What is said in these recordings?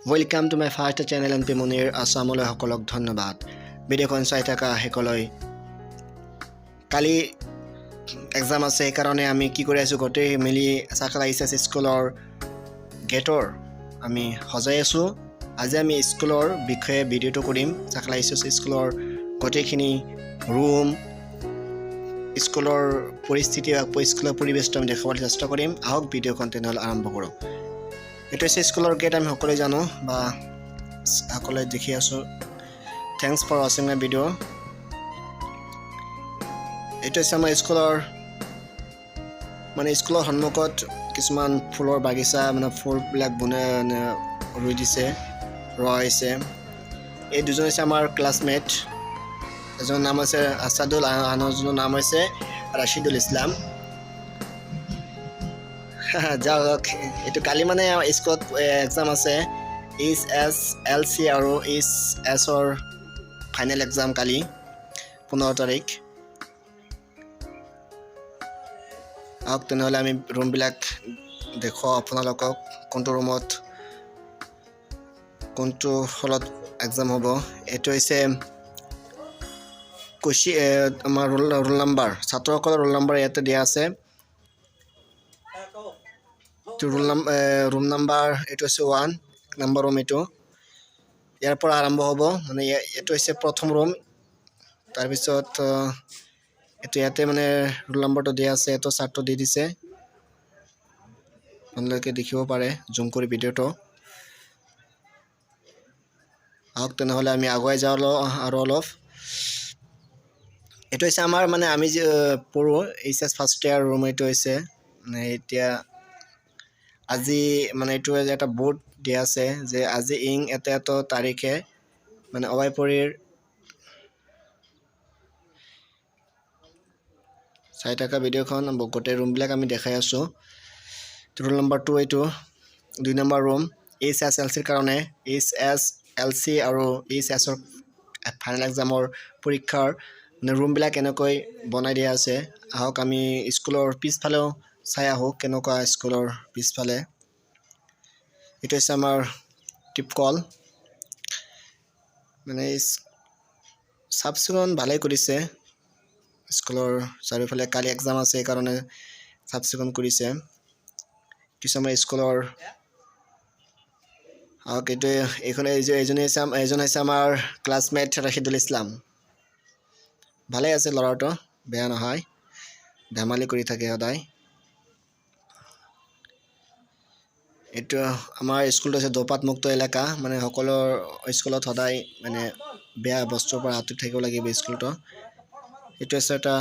Welcome to my first channel and Monir Assam hokolok dhonnobad. Video kon sai thaka hekoloi. Kali exam ase karone ami ki kori asu gote mili Chakla HS Schoolor gateor ami hojai asu. Aji ami schoolor bikhoye video to korim. Chakla HS Schoolor gote khini room schoolor poristiti ba schoolor poribesto ami dekhawar chesta korim. Ahok video content hol arambho koro. It is a scholar gate. I'm Hokole Jano, ba Hakole Dikiaso. Thanks for watching my video. It is some scholar. Man scholar Hanmokot, Kisman Fuller Bagisa, and a full black Buna Rudise, Royce. A dozen summer classmate. As on Namase Asadul Anozo Namase, Rashidul Islam. যাওক এটো কালি মানে স্কুলত exam আছে hslc আৰু hs ৰ final exam কালি 15 তাৰিখ আক তেনেহলে আমি ৰুম বিলাক দেখো আপোনালোকক কোনটো ৰুমত কোনটো হলত এক্সাম হ'ব এটো হৈছে কোশি আমাৰ ৰোল নাম্বাৰ ছাত্ৰসকলৰ ৰোল নাম্বাৰ ইয়াতে দিয়া আছে room number it was 1 number room eto ইয়াৰ পৰা আৰম্ভ হ'ব মানে এটো হৈছে প্ৰথম room তাৰ পিছত এটো ইয়াতে মানে roll number টো দিয়া আছে এটো চাৰ্টটো দি দিছে আপোনালোকে দেখিব পাৰে জুম কৰি ভিডিওটো আহক তেনেহলে আমি আগুৱাই যাওঁ আৰু অলপ এটো হৈছে আমাৰ মানে আমি যে পঢ়ো এইচএস ফাৰ্ষ্ট ইয়াৰ room এটো হৈছে মানে এতিয়া আজি মানে এটো এটা বোৰ্ড দিয়া আছে যে আজি ইং এত তাৰিখে মানে অবাইপৰিৰ 6 টাকা ভিডিওখন গোটে ৰুম বিলাক আমি দেখাই আছো ৰোল নম্বৰ 2 এটো 2 নম্বৰ ৰুম hslc ৰ কাৰণে hslc আৰু hs ৰ ফাইনাল এক্সামৰ পৰীক্ষাৰ মানে ৰুম বিলাক এনেকৈ বনাই দিয়া আছে আহক আমি স্কুলৰ পিছফালেও চাই আহো কেনেকুৱা স্কুলৰ পিছফালে এটা আছে আমাৰ টিপ কল মানে সাবসিকন ভালে কৰিছে স্কুলৰ চাৰিফালে কালি এক্সাম আছে কাৰণে সাবসিকন কৰিছে কিছমাৰ স্কুলৰ আক এটো এখনে এজন আছে আমাৰ ক্লাসমেট ৰাশিদুল ইসলাম ভালে আছে লৰাটো বেয়া নহয় ধেমালি কৰি থাকে সদায় এটো আমাৰ স্কুলটো আছে দোপাত মুক্ত এলেকা মানে সকলো স্কুলত সদায় মানে বেয়া বস্তুৰ পৰা আঁতৰি থাকিব লাগিব স্কুলটো এটো আছে এটা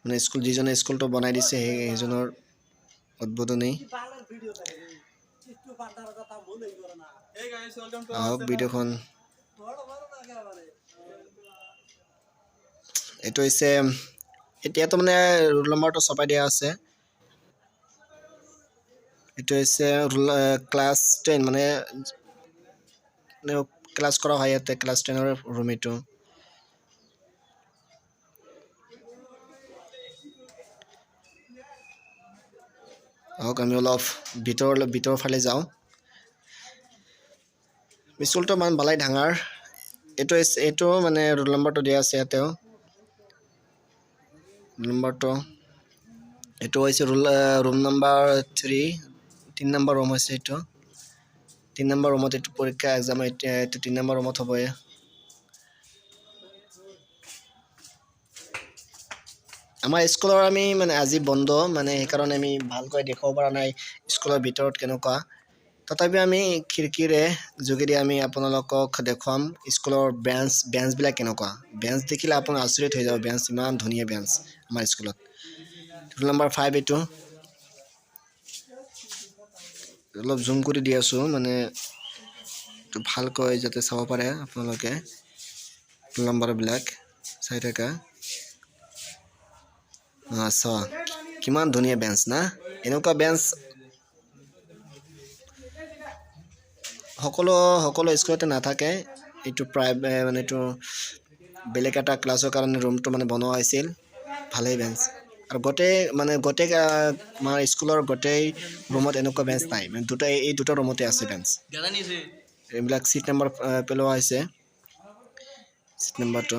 মানে স্কুল যিজনে স্কুলটো বনাই দিছে সেইজনৰ উদ্বোধনী ভিডিওখন এটো হৈছে এতিয়া তো মানে ৰোল নম্বৰটো ছপাই দিয়া আছে এটো হৈছে ক্লাস 10 মানে ক্লাস করা হয় এতে ক্লাস 10 এর রুম এটো আহক আমি অলপ ভিতৰ ফালে যাওঁ স্কুলটো মান বালাই ডাঙৰ এটো মানে ৰোল নম্বৰটো দিয়া আছে এতেও নম্বৰটো এটো হৈছে ৰুম নম্বৰ 3 নম্বৰ ৰুম আছে এটো 3 নম্বৰ ৰুমত এটো পৰীক্ষা এক্সাম এটো 3 নম্বৰ ৰুমত হ'ব আমাৰ স্কুলৰ আমি মানে আজি বন্ধ মানে এই কাৰণে আমি ভালকৈ দেখাব পৰা নাই স্কুলৰ ভিতৰত কেনেকুৱা তথাপি আমি খিৰকিৰে যোগেদি আমি আপোনালোকক দেখাম স্কুলৰ বেঞ্চ বিলাক কেনেকুৱা বেঞ্চ দেখিলে আপুনি আচৰিত হৈ যাব বেঞ্চ ইমান ধুনীয়া বেঞ্চ আমাৰ স্কুলত ৰোল নম্বৰ 5 এটো অলপ জুম কৰি দি আছো মানে তো ভালকৈ যাতে চাব পাৰে আপোনালোকে ৰোল নম্বৰ বিলাক চাই থাকা আচ্ছা কিমান ধুনীয়া বেঞ্চ না এনেকুৱা বেঞ্চ সকলো স্কুলতে নাথাকে এটো প্ৰাইভেট মানে এটো বেলেগ এটা ক্লাছৰ কাৰণে ৰুমটো মানে বনোৱা হৈছিল ভালেই বেঞ্চ আৰু গোটেই আমাৰ স্কুলৰ গোটেই ৰুমত এনেকুৱা বেঞ্চ নাই, মানে এই দুটা ৰুমতে আছে বেঞ্চ। এইবিলাক চিট নম্বৰ পেলোৱা হৈছে, চিট নম্বৰটো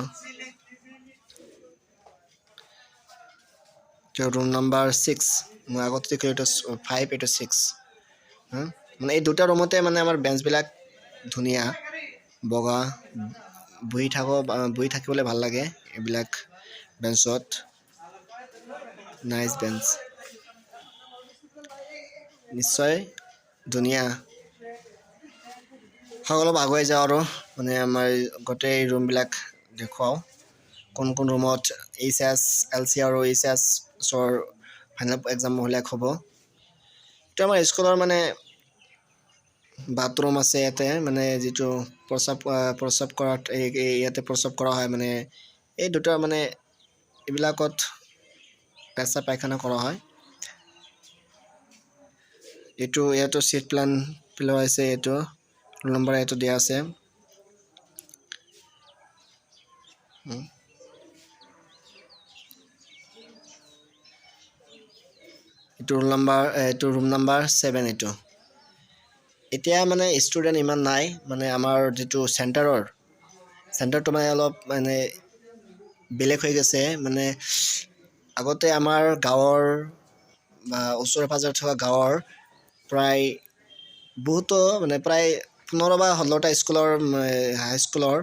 ৰুম নম্বৰ 6, মই আগতে দেখোঁ এইটো 5, এইটো 6। মানে এই দুটা ৰুমতে মানে আমাৰ বেঞ্চবিলাক ধুনীয়া বগা, বহি থাকিবলৈ ভাল লাগে এইবিলাক বেঞ্চত, নাইচ বেঞ্চ, নিশ্চয় ধুনীয়া। অলপ আগুৱাই যাওঁ আৰু মানে আমাৰ গোটেই ৰুমবিলাক দেখুৱাওঁ, কোন ৰুমত HSLC আৰু HSৰ ফাইনেল এক্সাম বিলাক হ'ব। এইটো আমাৰ স্কুলৰ মানে বাথৰুম আছে ইয়াতে, মানে যিটো প্ৰস্ৰাৱ কৰাত ইয়াতে প্ৰস্ৰাৱ কৰা হয়, মানে এই দুটা মানে এইবিলাকত পেচাব পায়খানা কৰা হয়। ইয়াতো চিট প্লান পেলোৱা হৈছে, এইটো ৰোল নম্বৰ এইটো দিয়া আছে। এইটো ৰুম নম্বৰ 7 এইটো। এতিয়া মানে ষ্টুডেণ্ট ইমান নাই, মানে আমাৰ যিটো চেণ্টাৰটো মানে অলপ মানে বেলেগ হৈ গৈছে। মানে আগতে আমাৰ গাঁৱৰ বা ওচৰে পাঁজৰে থকা গাঁৱৰ প্ৰায় 15 বা 16টা স্কুলৰ হাইস্কুলৰ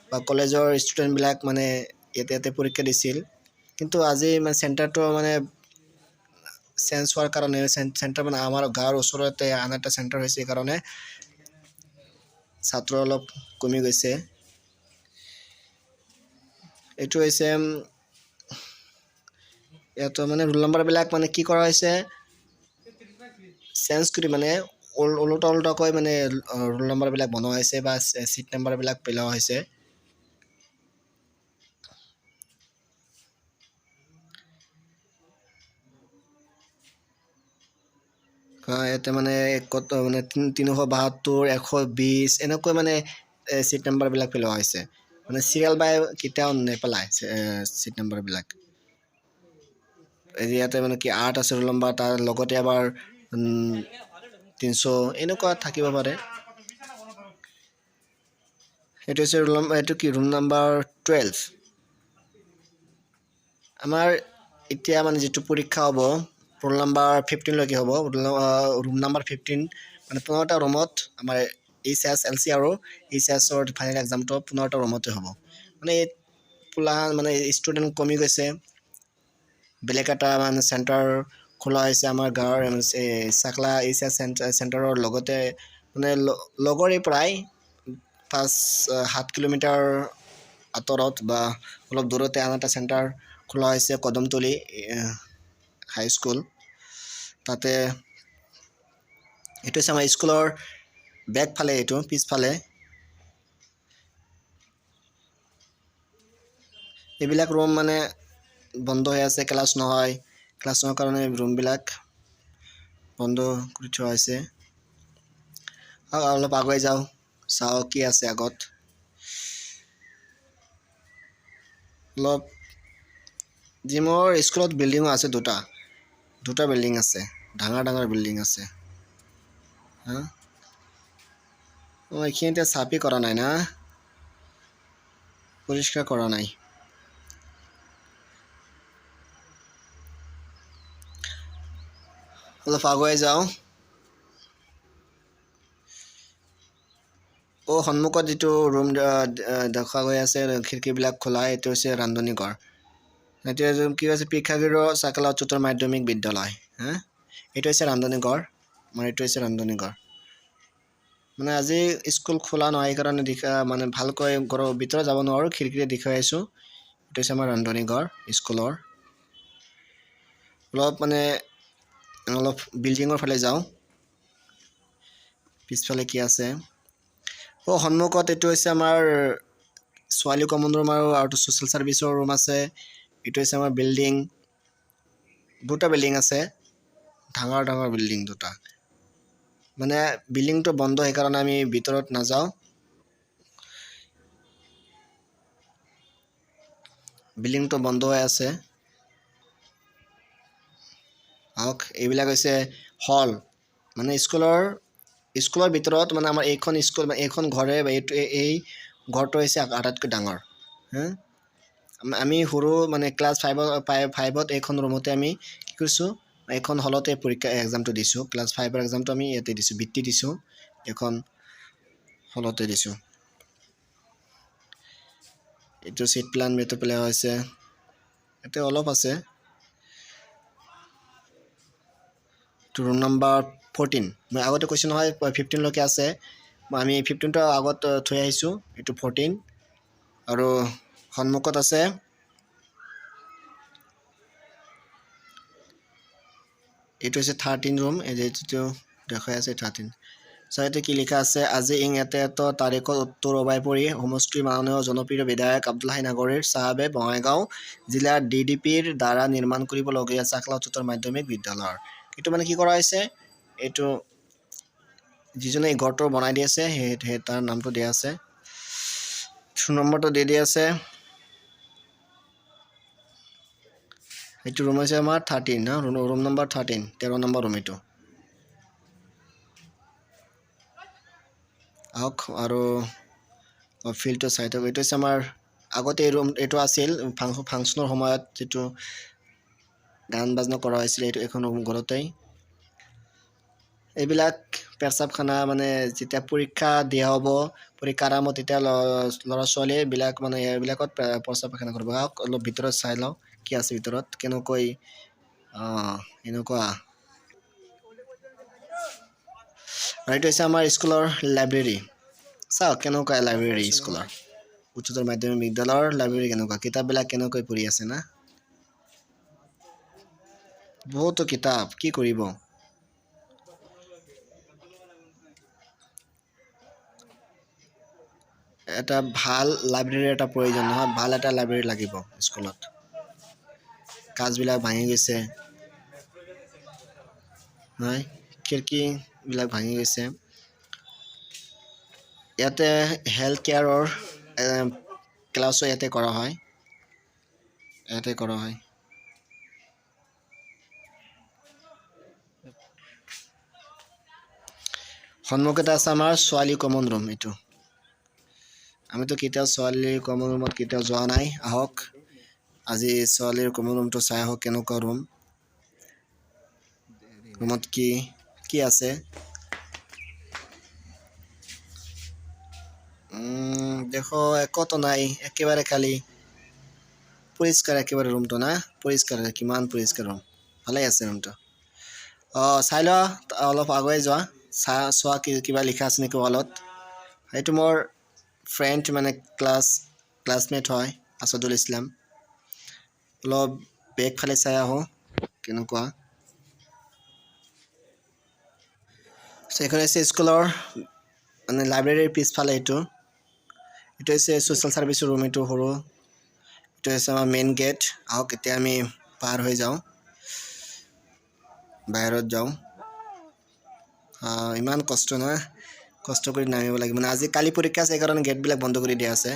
বা কলেজৰ ষ্টুডেণ্টবিলাক মানে ইয়াতে পৰীক্ষা দিছিল। কিন্তু আজি মানে চেণ্টাৰটো মানে চেঞ্জ হোৱাৰ কাৰণে, চেণ্টাৰ মানে আমাৰ গাঁৱৰ ওচৰতে আন এটা চেণ্টাৰ হৈছে, সেইকাৰণে ছাত্ৰ অলপ কমি গৈছে। এইটো হৈছে ইয়াত মানে ৰোল নম্বৰবিলাক মানে কি কৰা হৈছে, চেঞ্জ কৰি মানে ওলোটাকৈ মানে ৰোল নম্বৰবিলাক বনোৱা হৈছে বা চিট নম্বৰবিলাক পেলোৱা হৈছে। ইয়াতে মানে 372, 120 এনেকৈ মানে চিট নম্বৰবিলাক পেলোৱা হৈছে, মানে চিৰিয়েল বাই কেতিয়াও নেপেলায় চিট নম্বৰবিলাক। ইয়াতে মানে কি 8 আছে ৰোল নম্বৰ, তাৰ লগতে আবাৰ 300 এনেকুৱা থাকিব পাৰে। এইটো হৈছে ৰুম নম্বৰ 12। আমাৰ এতিয়া মানে যিটো পৰীক্ষা হ'ব ৰোল নম্বৰ 15 লৈকে হ'ব। ৰুম নম্বৰ 15 মানে 15টা ৰুমত আমাৰ HSLC আৰু HSৰ ফাইনেল এক্সামটো 15টা ৰুমতে হ'ব। মানে ষ্টুডেণ্ট কমি গৈছে, বেলেগ এটা মানে চেণ্টাৰ খোলা হৈছে আমাৰ গাঁৱৰ চাকলা HS চেণ্টাৰৰ লগতে, মানে লগৰে প্ৰায় 5-7 কিলোমিটাৰ আঁতৰত বা অলপ দূৰতে আন এটা চেণ্টাৰ খোলা হৈছে, কদমতলী হাইস্কুল। তাতে এইটো হৈছে আমাৰ স্কুলৰ বেক ফালে, এইটো পিছফালে এইবিলাক ৰুম মানে বন্ধ হৈ আছে, ক্লাছ নহয় কাৰণে ৰুমবিলাক বন্ধ কৰি থোৱা হৈছে। অলপ আগুৱাই যাওঁ, চাওঁ কি আছে আগত। অলপ মোৰ স্কুলত বিল্ডিঙো আছে, দুটা বিল্ডিং আছে, ডাঙৰ বিল্ডিং আছে। এইখিনিতে চাফি কৰা নাই না, পৰিষ্কাৰ কৰা নাই। অলপ আগুৱাই যাওঁ। সন্মুখত যিটো ৰুম দেখা গৈ আছে, খিৰিকীবিলাক খোলা, এইটো হৈছে ৰান্ধনী ঘৰ। এতিয়া কি হৈছে, প্ৰেক্ষাগৃহ চাকলা উচ্চতৰ মাধ্যমিক বিদ্যালয়। এইটো হৈছে ৰান্ধনী ঘৰ, এইটো হৈছে ৰান্ধনী ঘৰ। মানে আজি স্কুল খোলা নহয়, সেইকাৰণে মানে ভালকৈ ঘৰৰ ভিতৰত যাব নোৱাৰোঁ, খিৰিকীৰে দেখুৱাই আছোঁ। এইটো হৈছে আমাৰ ৰান্ধনী ঘৰ স্কুলৰ। অলপ বিল্ডিঙৰ ফালে যাওঁ, পিছফালে কি আছে। সন্মুখত এইটো হৈছে আমাৰ ছোৱালী কমন ৰুম আৰু ছ'চিয়েল ছাৰ্ভিচৰ ৰুম আছে। এইটো হৈছে আমাৰ বিল্ডিং, দুটা বিল্ডিং আছে, ডাঙৰ বিল্ডিং দুটা। মানে বিল্ডিংটো বন্ধ, সেইকাৰণে আমি ভিতৰত নাযাওঁ। বিল্ডিংটো বন্ধ হৈ আছে। আহক এইবিলাক হৈছে হল মানে স্কুলৰ ভিতৰত মানে আমাৰ এইখন স্কুল মানে এইখন ঘৰে এই ঘৰটো হৈছে আটাইতকৈ ডাঙৰ হা আমি সৰু মানে ক্লাছ 5ত এইখন ৰুমতে আমি কি কৰিছোঁ এইখন হলতে পৰীক্ষা এক্সামটো দিছোঁ ক্লাছ 5ৰ এক্সামটো আমি ইয়াতে দিছোঁ বৃত্তি দিছোঁ এখন হলতে দিছোঁ এইটো সিট প্ল্যান মেটো প্লে হৈছে এতে অলপ আছে ৰুম নাম্বাৰ 14 মই আগতে কৈছোঁ নহয় 15 লৈকে আছে আমি 15টো আগত থৈ আহিছোঁ এইটো 14 আৰু সন্মুখত আছে এইটো হৈছে 13 ৰুম এইটো দেখাই আছে 13 সাইতে কি লেখা আছে আজি ইং এতে তাৰিখত উত্তৰ অবাই পৰি সমষ্টি মাননীয় জনপ্ৰিয় বিধায়ক আব্দুল হাই নাগৰীৰ সাহাবে বঙাইগাঁও জিলাৰ ডিডিপিৰ দ্বাৰা নিৰ্মাণ কৰিবলগীয়া চাকলা উচ্চতৰ মাধ্যমিক বিদ্যালয়ৰ এইটো মানে কি কৰা হৈছে এইটো যিজনে এই ঘৰটো বনাই দি আছে সেই তাৰ নামটো দিয়া আছে নম্বৰটো দি আছে এইটো ৰুম হৈছে আমাৰ 13 না ৰুম নম্বৰ 13 নম্বৰ ৰুম এইটো আহক আৰু ফিল্ডটো চাই থাকক এইটো হৈছে আমাৰ আগতে এই ৰুম এইটো আছিল ফাংচনৰ সময়ত যেটো গান বাজনা কৰা হৈছিল এইটো এখন ঘৰতেই এইবিলাক পেৰসাবখানা মানে যেতিয়া পৰীক্ষা দিয়া হ'ব পৰীক্ষাৰ আৰামত তেতিয়া ল'ৰা ছোৱালী বিলাক মানে এইবিলাকত পেৰসাবখানা কৰিব অলপ ভিতৰত চাই লওঁ কি আছে ভিতৰত কেনেকৈ এনেকুৱা এইটো হৈছে আমাৰ স্কুলৰ লাইব্ৰেৰী চাওক কেনেকুৱা লাইব্ৰেৰী স্কুলৰ উচ্চতৰ মাধ্যমিক বিদ্যালয়ৰ লাইব্ৰেৰী কেনেকুৱা কিতাপবিলাক কেনেকৈ পঢ়ি আছে না বহুতো কিতাপ কি কৰিব এটা ভাল লাইব্ৰেৰী এটা প্ৰয়োজন নহয় ভাল এটা লাইব্ৰেৰী লাগিব স্কুলত কাজবিলাক ভাঙি গৈছে হয় খিৰকীবিলাক ভাঙি গৈছে ইয়াতে হেল্থ কেয়াৰৰ ক্লাছো ইয়াতে কৰা হয় সন্মুখতে আছে আমাৰ ছোৱালী কমন ৰুম এইটো আমিতো কেতিয়াও ছোৱালীৰ কমন ৰুমত কেতিয়াও যোৱা নাই আহক আজি ছোৱালীৰ কমন ৰুমটো চাই আহক কেনেকুৱা ৰুমত কি আছে দেখো একতো নাই একেবাৰে খালি পৰিষ্কাৰ একেবাৰে ৰুমটো না পৰিষ্কাৰ কিমান পৰিষ্কাৰ ৰুম ভালে আছে ৰুমটো চাই লোৱা অলপ আগুৱাই যোৱা চোৱা কিবা লিখা আছে নেকি ৱালত এইটো মোৰ ফ্ৰেণ্ড মানে ক্লাছমেট হয় আছাদুল ইছলাম অলপ বেক ফালে চাই আহোঁ কেনেকুৱা এইখন হৈছে স্কুলৰ মানে লাইব্ৰেৰীৰ পিছফালে এইটো হৈছে ছ'চিয়েল ছাৰ্ভিচৰ ৰুম এইটো সৰু এইটো হৈছে আমাৰ মেইন গেট আহক এতিয়া আমি পাৰ হৈ যাওঁ বাহিৰত যাওঁ ইমান কষ্ট নহয় কষ্ট কৰি নামিব লাগিব মানে আজি কালি পৰীক্ষা আছে সেইকাৰণে গেটবিলাক বন্ধ কৰি দিয়া আছে